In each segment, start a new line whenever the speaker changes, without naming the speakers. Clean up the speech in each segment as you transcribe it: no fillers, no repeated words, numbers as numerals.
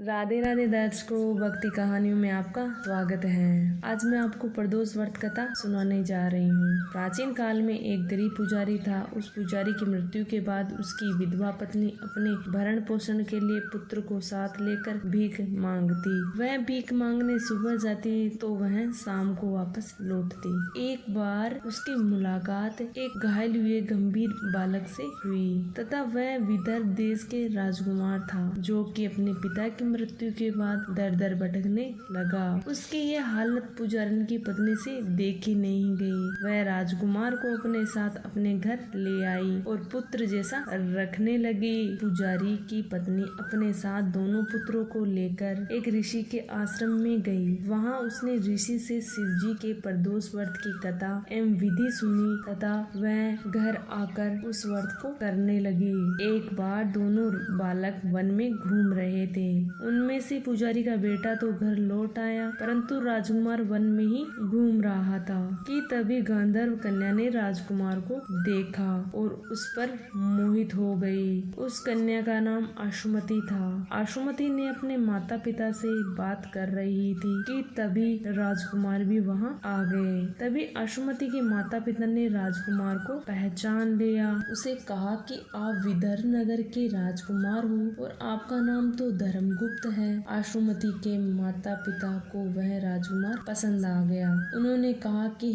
राधे राधे दर्शकों, भक्ति कहानियों में आपका स्वागत है। आज मैं आपको प्रदोष व्रत कथा सुनाने जा रही हूँ। प्राचीन काल में एक गरीब पुजारी था। उस पुजारी की मृत्यु के बाद उसकी विधवा पत्नी अपने भरण पोषण के लिए पुत्र को साथ लेकर भीख मांगती। वह भीख मांगने सुबह जाती तो वह शाम को वापस लौटती। एक बार उसकी मुलाकात एक घायल हुए गंभीर बालक से हुई तथा वह विदर्भ देश के राजकुमार था, जो कि अपने पिता की मृत्यु के बाद दर दर भटकने लगा। उसकी यह हालत पुजारी की पत्नी से देखी नहीं गई। वह राजकुमार को अपने साथ अपने घर ले आई और पुत्र जैसा रखने लगी। पुजारी की पत्नी अपने साथ दोनों पुत्रों को लेकर एक ऋषि के आश्रम में गई। वहां उसने ऋषि से शिव जी के प्रदोष व्रत की कथा एवं विधि सुनी तथा वह घर आकर उस व्रत को करने लगी। एक बार दोनों बालक वन में घूम रहे थे। उनमें से पुजारी का बेटा तो घर लौट आया, परंतु राजकुमार वन में ही घूम रहा था कि तभी गंधर्व कन्या ने राजकुमार को देखा और उस पर मोहित हो गई। उस कन्या का नाम आशुमती था। आशुमती ने अपने माता पिता से बात कर रही थी कि तभी राजकुमार भी वहां आ गए। तभी आशुमती के माता पिता ने राजकुमार को पहचान लिया। उसे कहा कि आप विदर्भ नगर के राजकुमार हो और आपका नाम तो धर्मगुप्त है। आशुमती के माता पिता को वह राजकुमार पसंद आ गया। उन्होंने कहा कि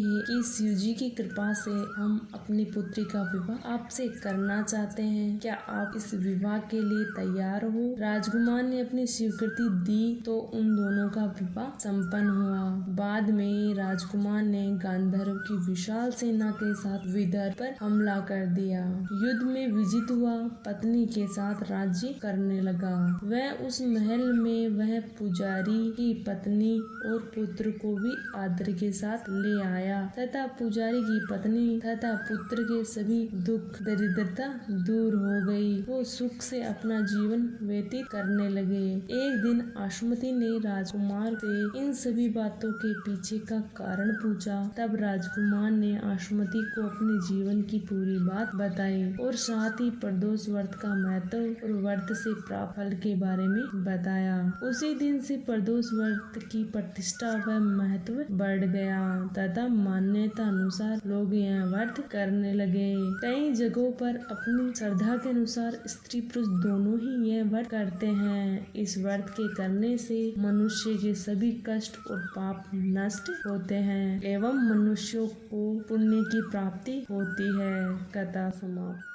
शिव जी की कृपा से हम अपनी पुत्री का विवाह आपसे करना चाहते हैं। क्या आप इस विवाह के लिए तैयार हो? राजकुमार ने अपनी स्वीकृति दी तो उन दोनों का विवाह संपन्न हुआ। बाद में राजकुमार ने गांधर्व की विशाल सेना के साथ विदर्भ पर हमला कर दिया। युद्ध में विजित हुआ, पत्नी के साथ राज्य करने लगा। वह उस महल में वह पुजारी की पत्नी और पुत्र को भी आदर के साथ ले आया तथा पुजारी की पत्नी तथा पुत्र के सभी दुख दरिद्रता दूर हो गई। वो सुख से अपना जीवन व्यतीत करने लगे। एक दिन आशुमती ने राजकुमार से इन सभी बातों के पीछे का कारण पूछा। तब राजकुमार ने आशुमती को अपने जीवन की पूरी बात बताई और साथ ही प्रदोष व्रत का महत्व और व्रत से प्राप्त फल के बारे में बताया। उसी दिन से प्रदोष व्रत की प्रतिष्ठा व महत्व बढ़ गया तथा मान्यता अनुसार लोग यह व्रत करने लगे। कई जगहों पर अपनी श्रद्धा के अनुसार स्त्री पुरुष दोनों ही यह व्रत करते हैं। इस व्रत के करने से मनुष्य के सभी कष्ट और पाप नष्ट होते हैं एवं मनुष्यों को पुण्य की प्राप्ति होती है। कथा समाप्त।